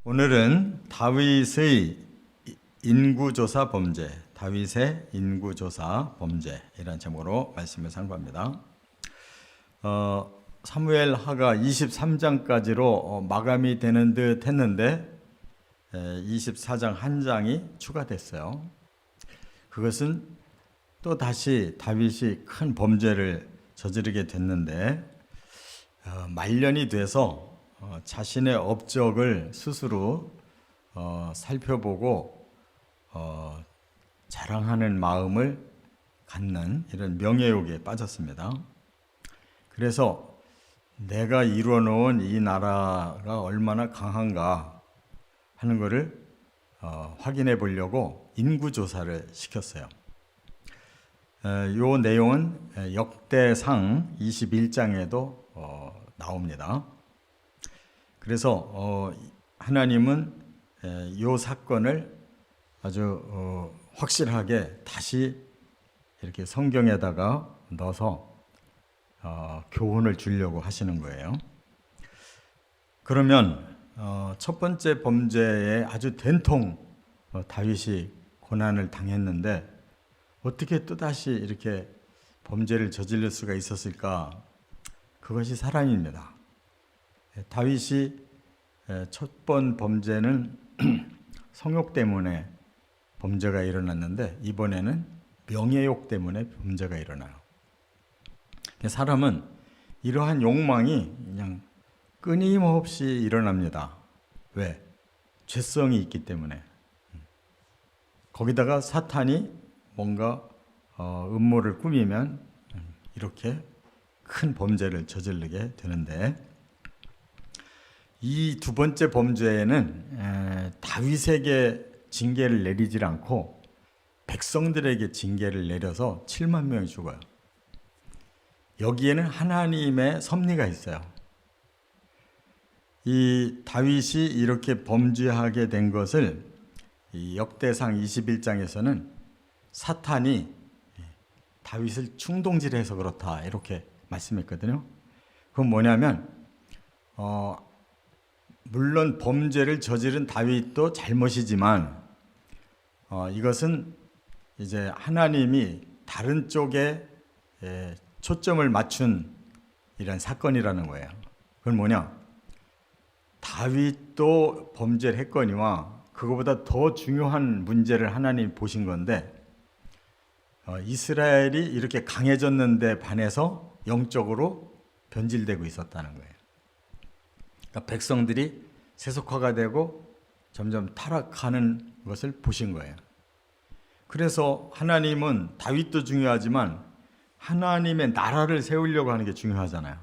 오늘은 다윗의 인구조사 범죄, 다윗의 인구조사 범죄 이란 제목으로 말씀을 상고합니다. 사무엘 하가 23장까지로 마감이 되는 듯 했는데 24장 한 장이 추가됐어요. 그것은 또 다시 다윗이 큰 범죄를 저지르게 됐는데 말년이 돼서 자신의 업적을 스스로 살펴보고 자랑하는 마음을 갖는 이런 명예욕에 빠졌습니다. 그래서 내가 이루어놓은 이 나라가 얼마나 강한가 하는 것을 확인해 보려고 인구조사를 시켰어요. 이 내용은 역대상 21장에도 나옵니다. 그래서 하나님은 이 사건을 아주 확실하게 다시 이렇게 성경에다가 넣어서 교훈을 주려고 하시는 거예요. 그러면 첫 번째 범죄에 아주 된통 다윗이 고난을 당했는데 어떻게 또다시 이렇게 범죄를 저지를 수가 있었을까? 그것이 사람입니다. 다윗이 첫 번 범죄는 성욕 때문에 범죄가 일어났는데 이번에는 명예욕 때문에 범죄가 일어나요. 사람은 이러한 욕망이 그냥 끊임없이 일어납니다. 왜? 죄성이 있기 때문에. 거기다가 사탄이 뭔가 음모를 꾸미면 이렇게 큰 범죄를 저지르게 되는데 이 두 번째 범죄에는 다윗에게 징계를 내리질 않고 백성들에게 징계를 내려서 7만 명이 죽어요. 여기에는 하나님의 섭리가 있어요. 이 다윗이 이렇게 범죄하게 된 것을 이 역대상 21장에서는 사탄이 다윗을 충동질해서 그렇다 이렇게 말씀했거든요. 그건 뭐냐면 물론 범죄를 저지른 다윗도 잘못이지만 이것은 이제 하나님이 다른 쪽에 초점을 맞춘 이런 사건이라는 거예요. 그건 뭐냐? 다윗도 범죄를 했거니와 그거보다 더 중요한 문제를 하나님이 보신 건데 이스라엘이 이렇게 강해졌는데 반해서 영적으로 변질되고 있었다는 거예요. 그러니까 백성들이 세속화가 되고 점점 타락하는 것을 보신 거예요. 그래서 하나님은 다윗도 중요하지만 하나님의 나라를 세우려고 하는 게 중요하잖아요.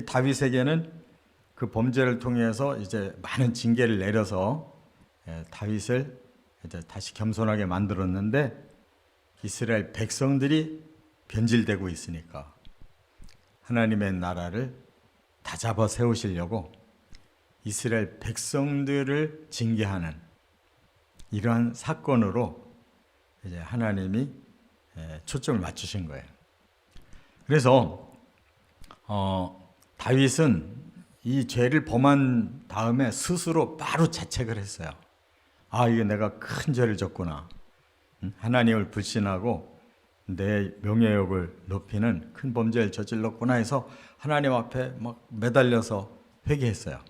다윗에게는 그 범죄를 통해서 이제 많은 징계를 내려서 다윗을 이제 다시 겸손하게 만들었는데 이스라엘 백성들이 변질되고 있으니까 하나님의 나라를 다잡아 세우시려고 이스라엘 백성들을 징계하는 이러한 사건으로 이제 하나님이 초점을 맞추신 거예요. 그래서 다윗은 이 죄를 범한 다음에 스스로 바로 자책을 했어요. 이게 내가 큰 죄를 졌구나. 하나님을 불신하고 내 명예욕을 높이는 큰 범죄를 저질렀구나 해서 하나님 앞에 막 매달려서 회개했어요.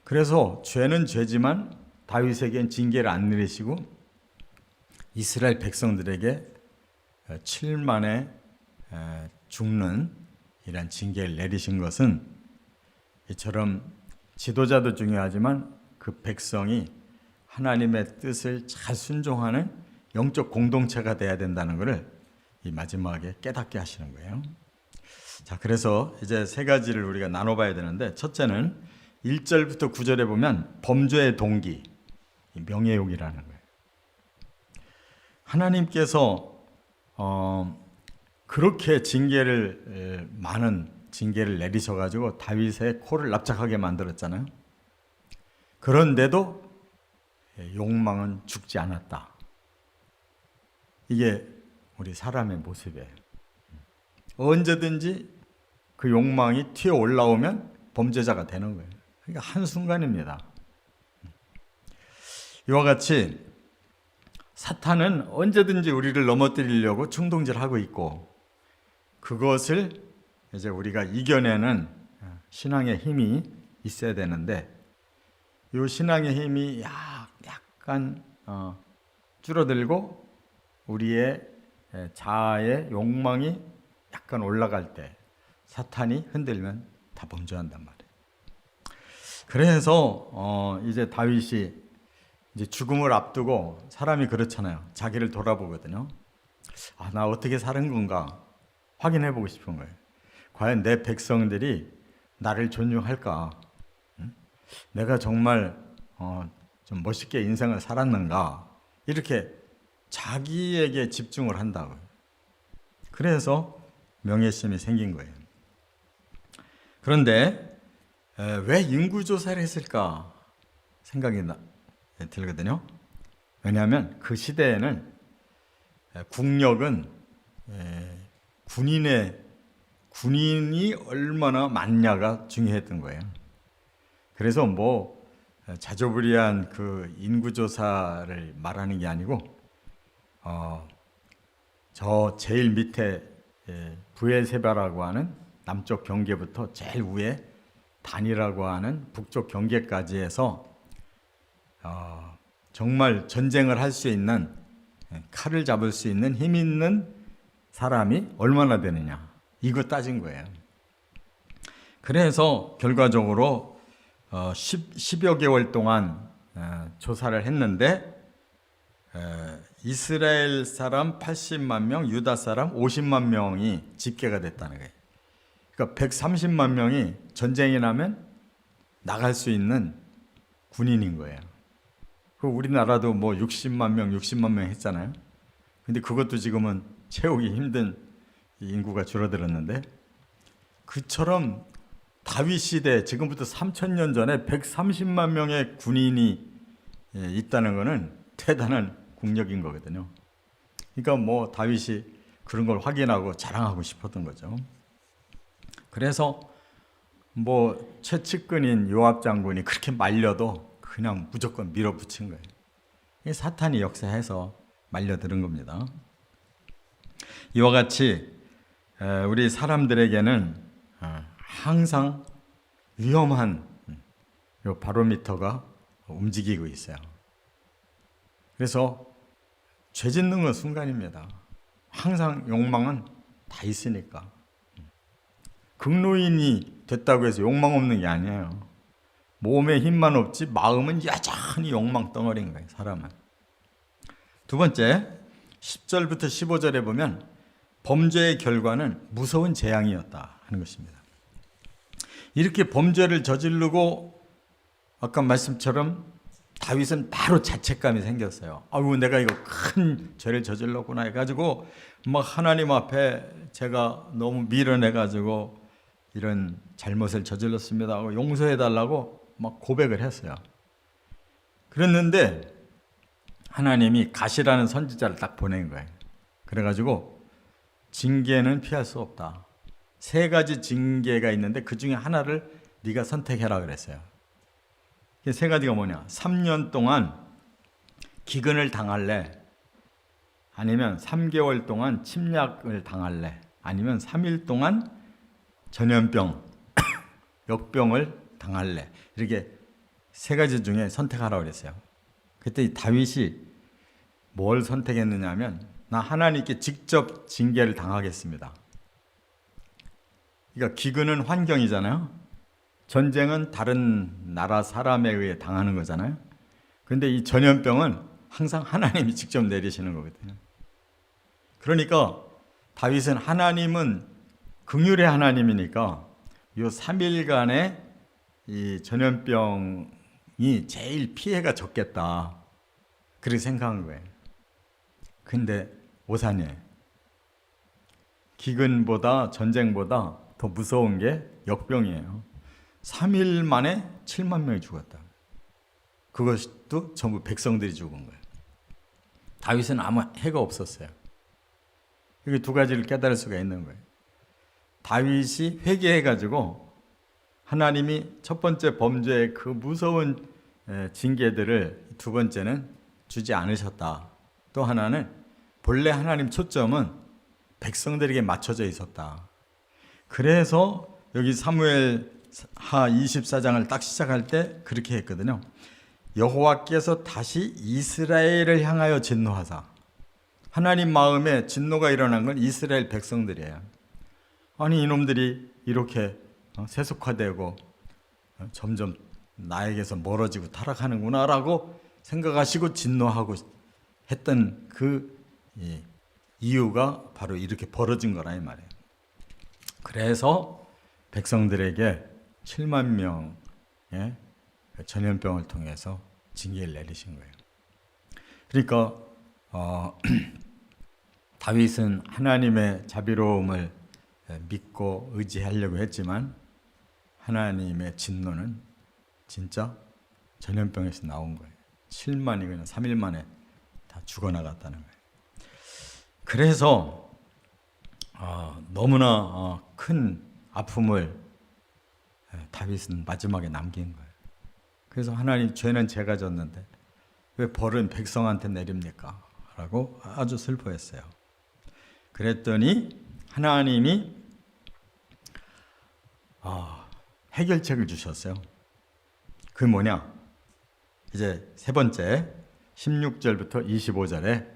그래서 죄는 죄지만 다윗에겐 징계를 안 내리시고 이스라엘 백성들에게 7만에 죽는 이런 징계를 내리신 것은 이처럼 지도자도 중요하지만 그 백성이 하나님의 뜻을 잘 순종하는 영적 공동체가 돼야 된다는 것을 이 마지막에 깨닫게 하시는 거예요. 자, 그래서 이제 세 가지를 우리가 나눠봐야 되는데 첫째는 1절부터 9절에 보면 범죄의 동기, 명예욕이라는 거예요. 하나님께서 그렇게 많은 징계를 내리셔가지고 다윗의 코를 납작하게 만들었잖아요. 그런데도 욕망은 죽지 않았다. 이게 우리 사람의 모습이에요. 언제든지 그 욕망이 튀어 올라오면 범죄자가 되는 거예요. 그러니까 한순간입니다. 이와 같이 사탄은 언제든지 우리를 넘어뜨리려고 충동질하고 있고, 그것을 이제 우리가 이겨내는 신앙의 힘이 있어야 되는데, 이 신앙의 힘이 약간 줄어들고 우리의 자아의 욕망이 약간 올라갈 때 사탄이 흔들면 다 범죄한단 말이에요. 그래서 이제 다윗이 이제 죽음을 앞두고, 사람이 그렇잖아요. 자기를 돌아보거든요. 나 어떻게 사는 건가 확인해 보고 싶은 거예요. 과연 내 백성들이 나를 존중할까? 내가 정말 좀 멋있게 인생을 살았는가? 이렇게 자기에게 집중을 한다고요. 그래서 명예심이 생긴 거예요. 그런데 왜 인구조사를 했을까 생각이 들거든요. 왜냐하면 그 시대에는 국력은 군인이 얼마나 많냐가 중요했던 거예요. 그래서 자조부리한 그 인구조사를 말하는 게 아니고, 저 제일 밑에 부엘세바라고 하는 남쪽 경계부터 제일 위에 단이라고 하는 북쪽 경계까지 해서 정말 전쟁을 할 수 있는, 칼을 잡을 수 있는 힘 있는 사람이 얼마나 되느냐, 이거 따진 거예요. 그래서 결과적으로 10여 개월 동안 조사를 했는데, 이스라엘 사람 80만 명, 유다 사람 50만 명이 집계가 됐다는 거예요. 그러니까 130만 명이 전쟁이 나면 나갈 수 있는 군인인 거예요. 우리나라도 60만 명 했잖아요. 근데 그것도 지금은 채우기 힘든 인구가 줄어들었는데, 그처럼 다윗 시대, 지금부터 3000년 전에 130만 명의 군인이 있다는 것은 대단한 국력인 거거든요. 그러니까 다윗이 그런 걸 확인하고 자랑하고 싶었던 거죠. 그래서 최측근인 요압 장군이 그렇게 말려도 그냥 무조건 밀어붙인 거예요. 이게 사탄이 역사해서 말려들은 겁니다. 이와 같이 우리 사람들에게는 항상 위험한 요 바로미터가 움직이고 있어요. 그래서 죄 짓는 건 순간입니다. 항상 욕망은 다 있으니까. 극노인이 됐다고 해서 욕망 없는 게 아니에요. 몸에 힘만 없지 마음은 여전히 욕망 덩어리인 거예요, 사람은. 두 번째, 10절부터 15절에 보면 범죄의 결과는 무서운 재앙이었다 하는 것입니다. 이렇게 범죄를 저지르고 아까 말씀처럼 다윗은 바로 자책감이 생겼어요. 아이고, 내가 이거 큰 죄를 저질렀구나 해가지고 하나님 앞에 제가 너무 밀어내가지고 이런 잘못을 저질렀습니다 하고 용서해달라고 고백을 했어요. 그랬는데 하나님이 갓이라는 선지자를 딱 보낸 거예요. 그래가지고 징계는 피할 수 없다. 3가지 징계가 있는데 그 중에 하나를 네가 선택해라 그랬어요. 그 3가지가 뭐냐? 3년 동안 기근을 당할래? 아니면 3개월 동안 침략을 당할래? 아니면 3일 동안 전염병, 역병을 당할래? 이렇게 3가지 중에 선택하라고 그랬어요. 그때 다윗이 뭘 선택했느냐 하면, 나 하나님께 직접 징계를 당하겠습니다. 그러니까 기근은 환경이잖아요. 전쟁은 다른 나라 사람에 의해 당하는 거잖아요. 그런데 이 전염병은 항상 하나님이 직접 내리시는 거거든요. 그러니까 다윗은 하나님은 긍휼의 하나님이니까 이 3일간의 이 전염병이 제일 피해가 적겠다, 그렇게 생각한 거예요. 근데 오산이에요. 기근보다 전쟁보다 더 무서운 게 역병이에요. 3일 만에 7만 명이 죽었다. 그것도 전부 백성들이 죽은 거예요. 다윗은 아무 해가 없었어요. 이게 2가지를 깨달을 수가 있는 거예요. 다윗이 회개해가지고 하나님이 첫 번째 범죄의 그 무서운 징계들을 두 번째는 주지 않으셨다. 또 하나는 본래 하나님 초점은 백성들에게 맞춰져 있었다. 그래서 여기 사무엘하 24장을 딱 시작할 때 그렇게 했거든요. 여호와께서 다시 이스라엘을 향하여 진노하사. 하나님 마음에 진노가 일어난 건 이스라엘 백성들이에요. 아니 이놈들이 이렇게 세속화되고 점점 나에게서 멀어지고 타락하는구나 라고 생각하시고 진노하고 했던 그 이유가 바로 이렇게 벌어진 거라 이 말이에요. 그래서 백성들에게 7만 명의 전염병을 통해서 징계를 내리신 거예요. 그러니까 다윗은 하나님의 자비로움을 믿고 의지하려고 했지만 하나님의 진노는 진짜 전염병에서 나온 거예요. 7만이 그냥 3일 만에 다 죽어나갔다는 거예요. 그래서 너무나 큰 아픔을 다윗은 마지막에 남긴 거예요. 그래서 하나님, 죄는 제가 졌는데 왜 벌은 백성한테 내립니까? 라고 아주 슬퍼했어요. 그랬더니 하나님이 해결책을 주셨어요. 그게 뭐냐? 이제 세 번째 16절부터 25절에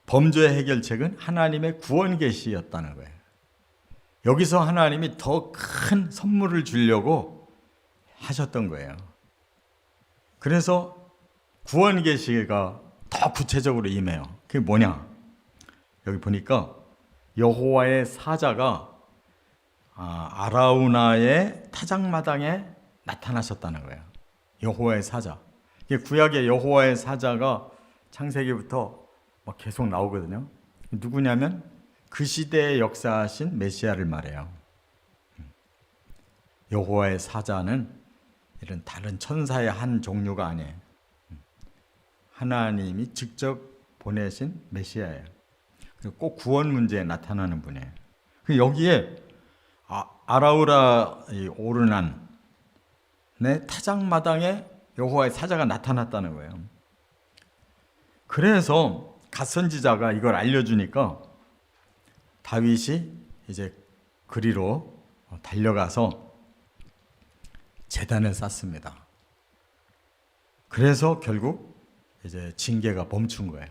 범죄의 해결책은 하나님의 구원 계시였다는 거예요. 여기서 하나님이 더 큰 선물을 주려고 하셨던 거예요. 그래서 구원 계시가 더 구체적으로 임해요. 그게 뭐냐? 여기 보니까 여호와의 사자가 아라우나의 타작마당에 나타나셨다는 거예요. 여호와의 사자. 구약의 여호와의 사자가 창세기부터 막 계속 나오거든요. 누구냐면 그 시대에 역사하신 메시아를 말해요. 여호와의 사자는 이런 다른 천사의 한 종류가 아니에요. 하나님이 직접 보내신 메시아예요. 꼭 구원 문제에 나타나는 분이에요. 여기에 아라우라 오르난의 타작마당에 여호와의 사자가 나타났다는 거예요. 그래서 갓 선지자가 이걸 알려주니까 다윗이 이제 그리로 달려가서 제단을 쌓습니다. 그래서 결국 이제 징계가 멈춘 거예요.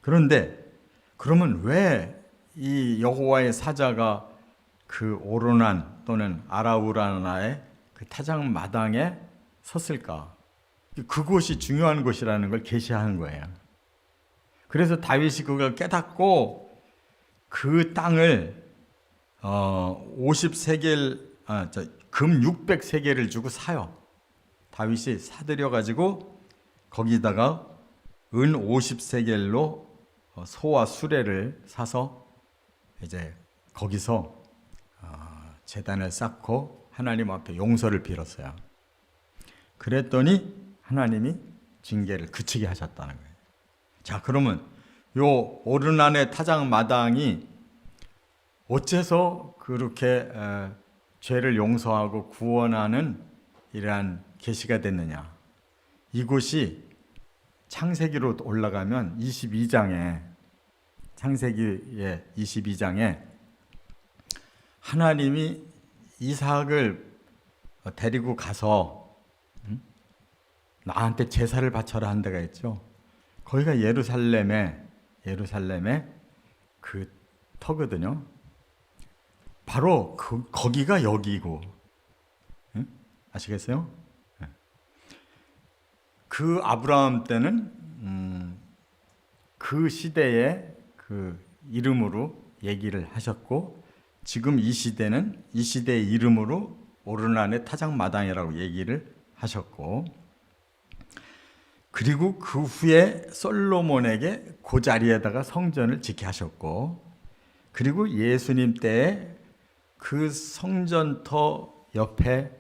그런데 그러면 왜 이 여호와의 사자가 그 오르난 또는 아라우라나의 그 타작 마당에 섰을까? 그곳이 중요한 곳이라는 걸 계시하는 거예요. 그래서 다윗이 그걸 깨닫고 그 땅을 50세겔 금 600세겔을 주고 사요. 다윗이 사들여 가지고 거기다가 은 50세겔로 소와 수레를 사서 이제 거기서 제단을 쌓고 하나님 앞에 용서를 빌었어요. 그랬더니 하나님이 징계를 그치게 하셨다는 거예요. 자, 그러면 요 오르난의 타작 마당이 어째서 그렇게 죄를 용서하고 구원하는 이러한 계시가 됐느냐? 이곳이 창세기로 올라가면 22장에 창세기의 22장에 하나님이 이삭을 데리고 가서 나한테 제사를 바쳐라 한 데가 있죠. 거기가 예루살렘의 그 터거든요. 바로 거기가 여기고, 아시겠어요? 그 아브라함 때는 그 시대의 그 이름으로 얘기를 하셨고, 지금 이 시대는 이 시대의 이름으로 오르난의 타작마당이라고 얘기를 하셨고, 그리고 그 후에 솔로몬에게 그 자리에다가 성전을 짓게 하셨고, 그리고 예수님 때에 그 성전터 옆에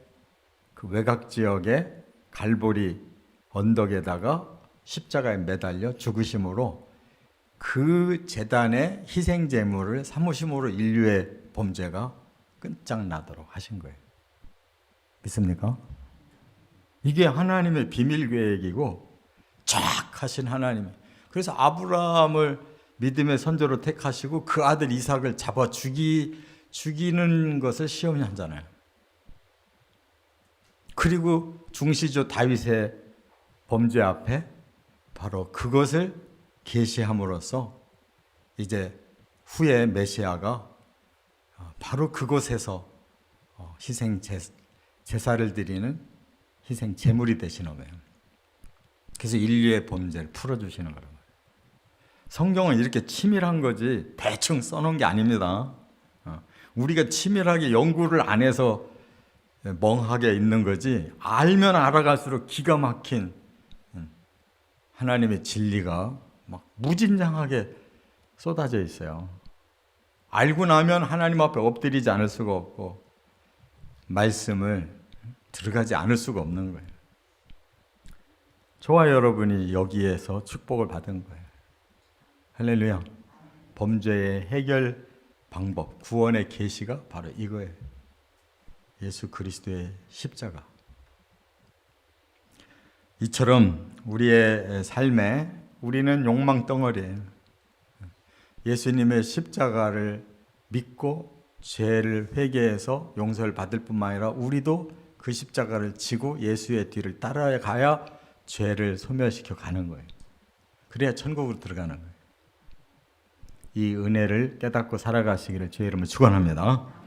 그 외곽 지역에 갈보리 언덕에다가 십자가에 매달려 죽으심으로 그 제단의 희생 제물을 삼으심으로 인류의 범죄가 끝장나도록 하신 거예요. 믿습니까? 이게 하나님의 비밀 계획이고 정확하신 하나님이. 그래서 아브라함을 믿음의 선조로 택하시고 그 아들 이삭을 잡아 죽이는 것을 시험히 하잖아요. 그리고 중시조 다윗의 범죄 앞에 바로 그것을 계시함으로써 이제 후에 메시아가 바로 그곳에서 희생 제사를 드리는 희생 제물이 되시는 거예요. 그래서 인류의 범죄를 풀어주시는 거란 말이에요. 성경은 이렇게 치밀한 거지 대충 써놓은 게 아닙니다. 우리가 치밀하게 연구를 안 해서 멍하게 있는 거지, 알면 알아갈수록 기가 막힌 하나님의 진리가 막 무진장하게 쏟아져 있어요. 알고 나면 하나님 앞에 엎드리지 않을 수가 없고 말씀을 들어가지 않을 수가 없는 거예요. 저와 여러분이 여기에서 축복을 받은 거예요. 할렐루야. 범죄의 해결 방법, 구원의 계시가 바로 이거예요. 예수 그리스도의 십자가. 이처럼 우리의 삶에 우리는 욕망 덩어리예요. 예수님의 십자가를 믿고 죄를 회개해서 용서를 받을 뿐만 아니라 우리도 그 십자가를 지고 예수의 뒤를 따라가야 죄를 소멸시켜 가는 거예요. 그래야 천국으로 들어가는 거예요. 이 은혜를 깨닫고 살아가시기를 주의 이름으로 축원합니다.